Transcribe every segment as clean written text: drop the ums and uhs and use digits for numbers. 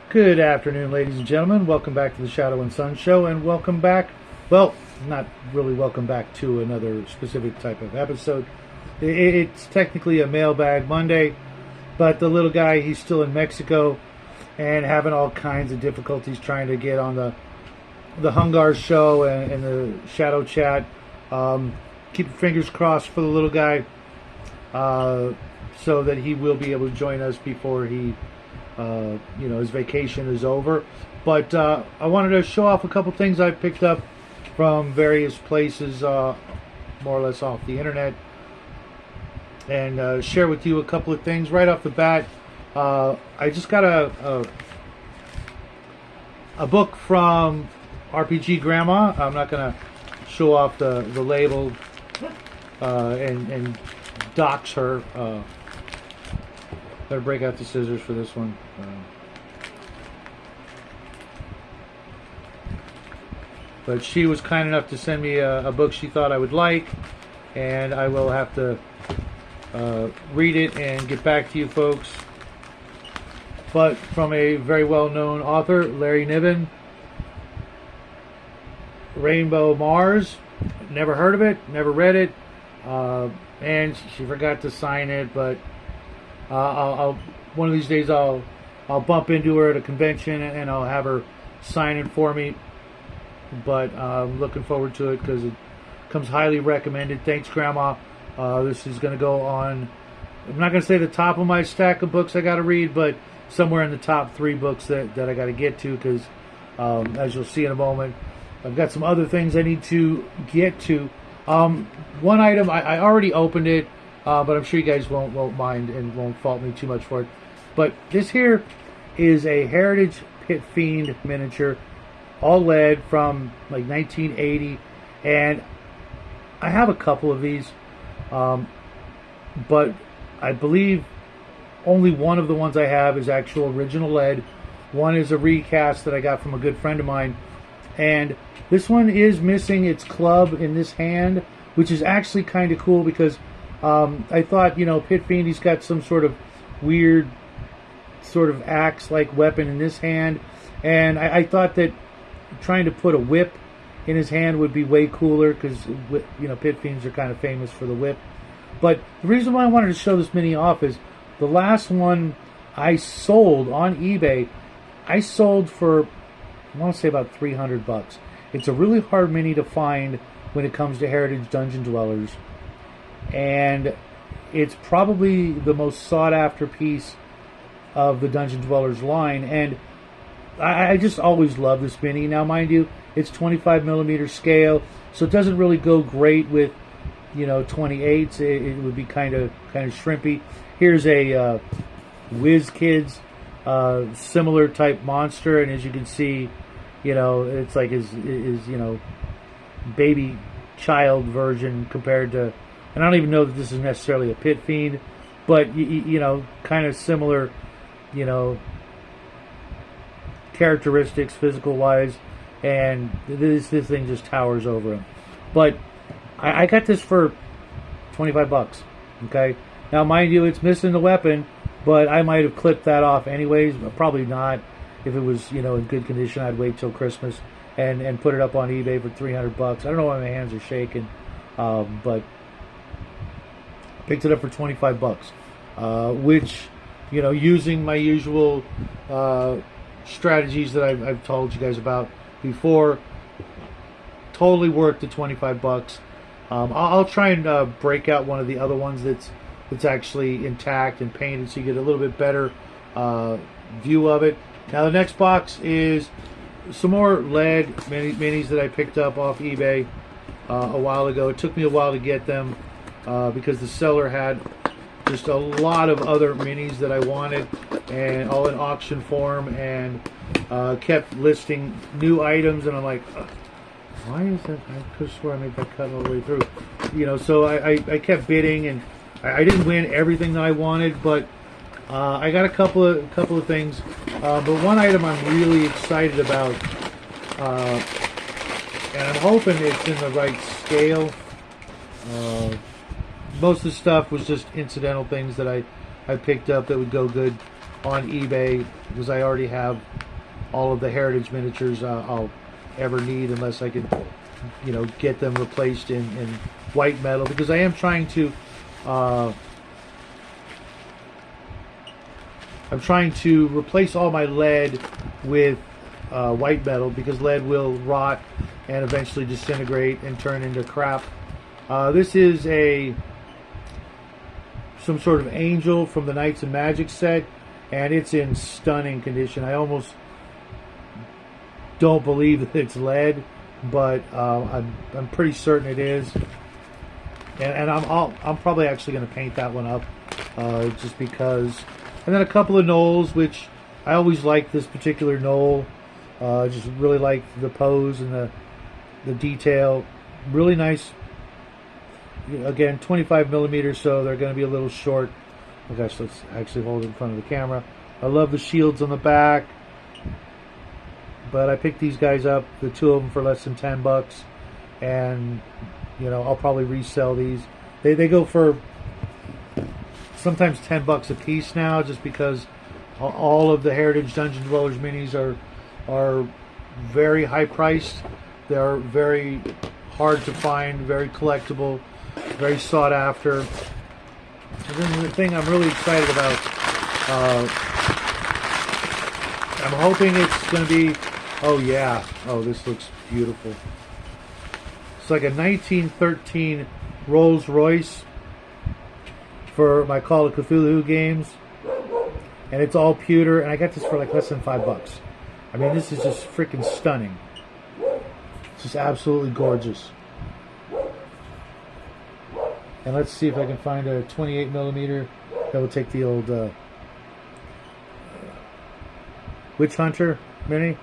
Good afternoon, ladies and gentlemen. Welcome back to the Shadow and Sun Show, and welcome back. Well, not really welcome back to another specific type of episode. It's technically a Mailbag Monday, but the little guy, he's still in Mexico and having all kinds of difficulties trying to get on the Hungar show and the Shadow Chat. Keep your fingers crossed for the little guy so that he will be able to join us before his vacation is over. But I wanted to show off a couple things I picked up from various places, more or less off the internet, and share with you a couple of things right off the bat. I just got a book from RPG Grandma. I'm not going to show off the label and dox her. Better break out the scissors for this one. But she was kind enough to send me a book she thought I would like, and I will have to read it and get back to you folks. But from a very well-known author, Larry Niven, Rainbow Mars. Never heard of it, never read it, and she forgot to sign it. But I'll one of these days I'll bump into her at a convention and I'll have her sign it for me. But I'm looking forward to it because it comes highly recommended. Thanks, Grandma. This is going to go on, I'm not going to say the top of my stack of books I got to read, but somewhere in the top 3 books that I got to get to, because as you'll see in a moment, I've got some other things I need to get to. One item, I already opened it, but I'm sure you guys won't mind and won't fault me too much for it. But this here is a Heritage Pit Fiend miniature, all lead from like 1980, and I have a couple of these, but I believe only one of the ones I have is actual original lead. One is a recast that I got from a good friend of mine, and this one is missing its club in this hand, which is actually kind of cool because I thought, Pit Fiend, he's got some sort of weird sort of axe-like weapon in this hand, and I thought that trying to put a whip in his hand would be way cooler because, Pit Fiends are kind of famous for the whip. But the reason why I wanted to show this mini off is the last one I sold on eBay, I sold for, I want to say about $300. It's a really hard mini to find when it comes to Heritage Dungeon Dwellers, and it's probably the most sought after piece of the Dungeon Dwellers line, and I just always love this mini. Now, mind you, it's 25mm scale, so it doesn't really go great with 28s. It would be kind of shrimpy. Here's a Whiz Kids similar type monster, and as you can see, it's like his baby child version compared to, and I don't even know that this is necessarily a Pit Fiend, but kind of similar, characteristics physical wise, and this thing just towers over him. But I got this for $25. Okay, now mind you, it's missing the weapon, but I might have clipped that off anyways. But probably not. If it was in good condition, I'd wait till Christmas and put it up on eBay for $300. I don't know why my hands are shaking, but picked it up for $25, which using my usual strategies that I've told you guys about before, totally worth the $25. I'll try and break out one of the other ones that's actually intact and painted, so you get a little bit better view of it. Now the next box is some more lead minis that I picked up off eBay a while ago. It took me a while to get them because the seller had just a lot of other minis that I wanted, and all in auction form, and kept listing new items, and I'm like, why is that? I could swear I made that cut all the way through. So I kept bidding, and I didn't win everything that I wanted, but I got a couple of things. But one item I'm really excited about, and I'm hoping it's in the right scale. Most of the stuff was just incidental things that I picked up that would go good on eBay because I already have all of the heritage miniatures I'll ever need, unless I can, get them replaced in white metal, because I am trying to replace all my lead with white metal, because lead will rot and eventually disintegrate and turn into crap. This is some sort of angel from the Knights of Magic set, and it's in stunning condition. I almost don't believe that it's lead, but I'm pretty certain it is. And I'm probably actually going to paint that one up, just because. And then a couple of Knolls, which I always like this particular Knoll. Just really like the pose and the detail. Really nice. Again, 25 millimeters, so they're going to be a little short. Oh gosh, let's actually hold it in front of the camera. I love the shields on the back, but I picked these guys up, the two of them, for less than $10, and I'll probably resell these. They go for sometimes $10 a piece now, just because all of the Heritage Dungeon Dwellers minis are very high priced. They're very hard to find, very collectible, very sought after. And then the thing I'm really excited about, I'm hoping it's going to be, this looks beautiful. It's like a 1913 Rolls Royce for my Call of Cthulhu games, and it's all pewter, and I got this for like less than $5. I mean, this is just freaking stunning. It's just absolutely gorgeous. And let's see if I can find a 28 millimeter that will take the old Witch Hunter mini,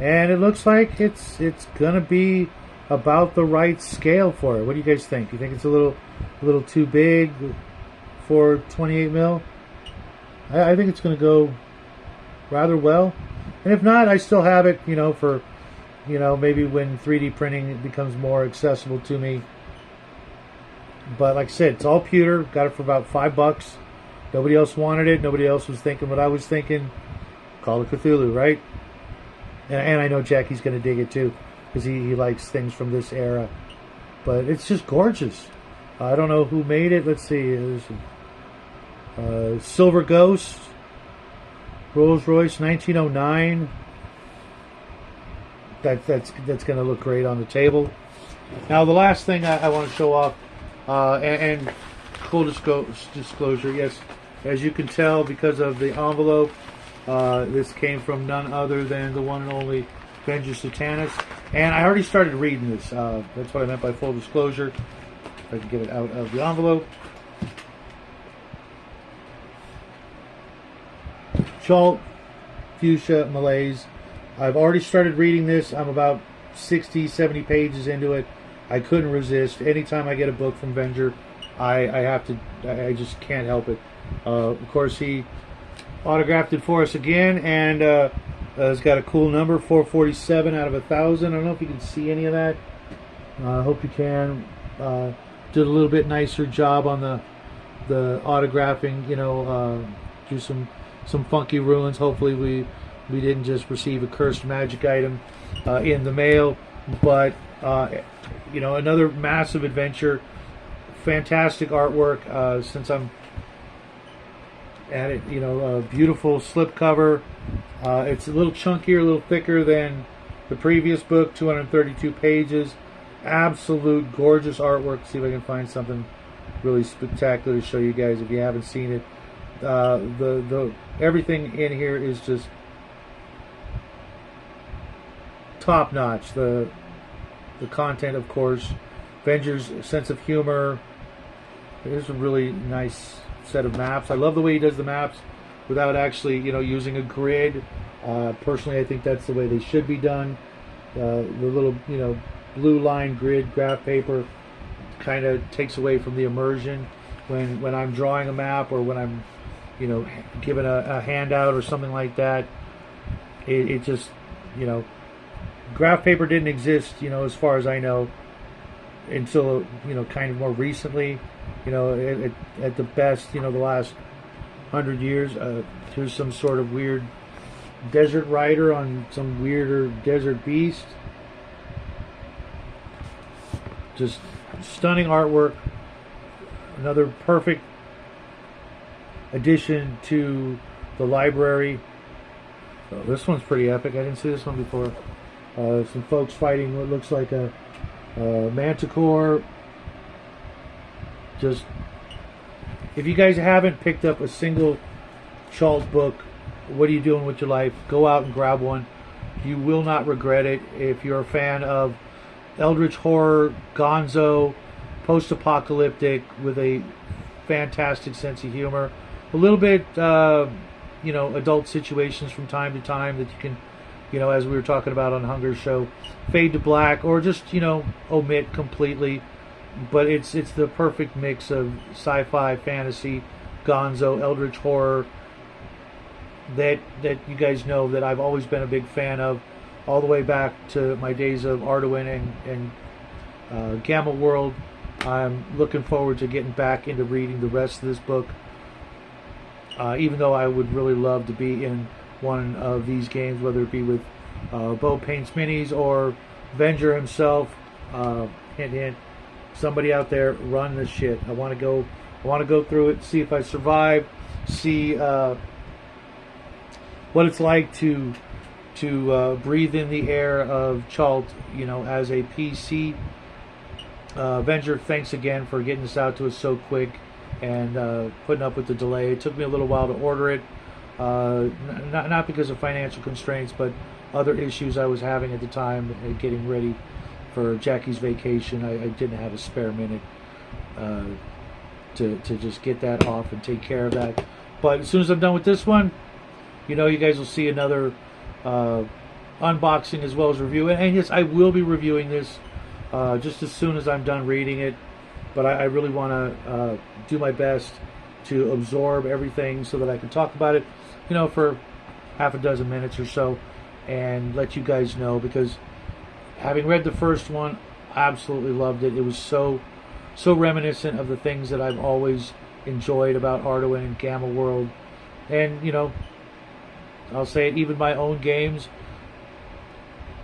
and it looks like it's gonna be about the right scale for it. What do you guys think? You think it's a little too big for 28 mil? I think it's gonna go rather well, and if not, I still have it, for maybe when 3D printing becomes more accessible to me. But like I said, it's all pewter. Got it for about $5. Nobody else wanted it. Nobody else was thinking what I was thinking. Call of Cthulhu, right? And I know Jackie's going to dig it too, because he likes things from this era. But it's just gorgeous. I don't know who made it. Let's see. There's Silver Ghost, Rolls Royce, 1909. That's going to look great on the table. Now the last thing I want to show off. And full disclosure, yes, as you can tell because of the envelope, this came from none other than the one and only Venger Satanis. And I already started reading this. That's what I meant by full disclosure. If I can get it out of the envelope. Chalt, Fuchsia, Malaise. I've already started reading this. I'm about 60, 70 pages into it. I couldn't resist. Anytime I get a book from Venger, I just can't help it. Of course, he autographed it for us again, and it's got a cool number, 447 out of 1,000. I don't know if you can see any of that. I hope you can. Did a little bit nicer job on the autographing, do some funky ruins. Hopefully we didn't just receive a cursed magic item in the mail, but another massive adventure, fantastic artwork. Since I'm at it, a beautiful slipcover. It's a little chunkier, a little thicker than the previous book, 232 pages. Absolute gorgeous artwork. See if I can find something really spectacular to show you guys if you haven't seen it. The everything in here is just top notch. The content, of course, Venger's sense of humor. There's a really nice set of maps. I love the way he does the maps without actually, using a grid. Personally, I think that's the way they should be done. The little, blue line grid graph paper kind of takes away from the immersion when I'm drawing a map, or when I'm, given a handout or something like that. It just, graph paper didn't exist, as far as I know, until, kind of more recently. At the best, the last 100 years. Here's some sort of weird desert rider on some weirder desert beast. Just stunning artwork. Another perfect addition to the library. Oh, this one's pretty epic. I didn't see this one before. Some folks fighting what looks like a manticore. Just, if you guys haven't picked up a single Chalt book, what are you doing with your life? Go out and grab one. You will not regret it. If you're a fan of eldritch horror, gonzo, post-apocalyptic with a fantastic sense of humor, a little bit, adult situations from time to time that you can, as we were talking about on Hunger's show, fade to black or just, omit completely. But it's the perfect mix of sci-fi, fantasy, gonzo, eldritch horror that you guys know that I've always been a big fan of, all the way back to my days of Arduin and Gamma World. I'm looking forward to getting back into reading the rest of this book, even though I would really love to be in one of these games, whether it be with Bo Paints Minis or Venger himself. Hint, hint. Somebody out there, run this shit. I want to go through it, see if I survive, see what it's like to breathe in the air of Chalt, as a PC. Venger, thanks again for getting this out to us so quick and putting up with the delay. It took me a little while to order it, not because of financial constraints, but other issues I was having at the time, getting ready for Jackie's vacation. I didn't have a spare minute to just get that off and take care of that. But as soon as I'm done with this one, you guys will see another unboxing as well as review. And yes, I will be reviewing this just as soon as I'm done reading it. But I really want to do my best to absorb everything so that I can talk about it, for half a dozen minutes or so and let you guys know, because having read the first one, I absolutely loved it. It was so reminiscent of the things that I've always enjoyed about Arduin and Gamma World. And, I'll say it, even my own games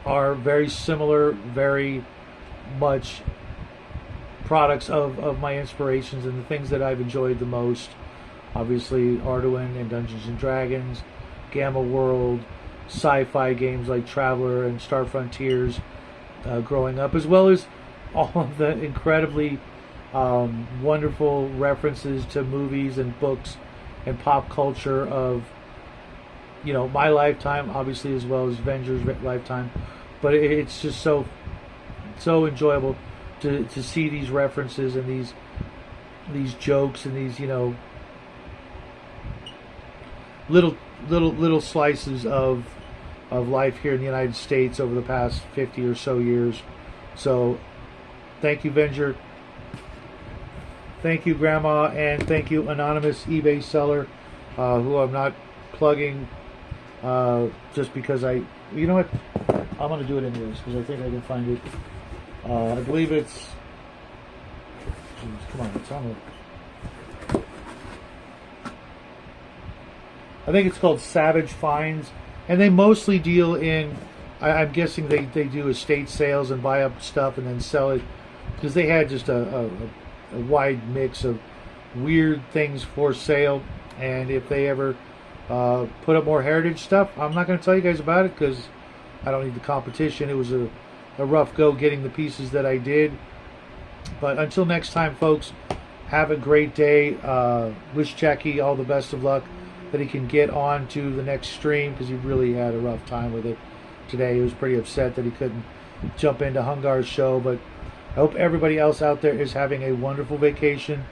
are very similar, very much products of my inspirations and the things that I've enjoyed the most. Obviously, Arduin and Dungeons and Dragons, Gamma World, sci-fi games like Traveler and Star Frontiers growing up, as well as all of the incredibly wonderful references to movies and books and pop culture of my lifetime, obviously, as well as Venger's lifetime. But it's just so enjoyable to see these references and these jokes and these little slices of life here in the United States over the past 50 or so years. So thank you, Venger. Thank you, Grandma, and thank you, anonymous eBay seller, who I'm not plugging just because you know what? I'm going to do it anyways because I think I can find it. I believe it's... Jeez, come on, it's on the... I think it's called Savage Finds, and they mostly deal in... I'm guessing they do estate sales and buy up stuff and then sell it, because they had just a wide mix of weird things for sale. And if they ever put up more heritage stuff, I'm not going to tell you guys about it because I don't need the competition. It was a rough go getting the pieces that I did. But until next time, folks, have a great day. Wish Jackie all the best of luck that he can get on to the next stream, because he really had a rough time with it today. He was pretty upset that he couldn't jump into Hungar's show. But I hope everybody else out there is having a wonderful vacation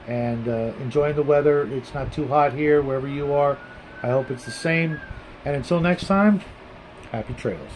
and enjoying the weather. It's not too hot here wherever you are. I hope it's the same. And until next time, happy trails.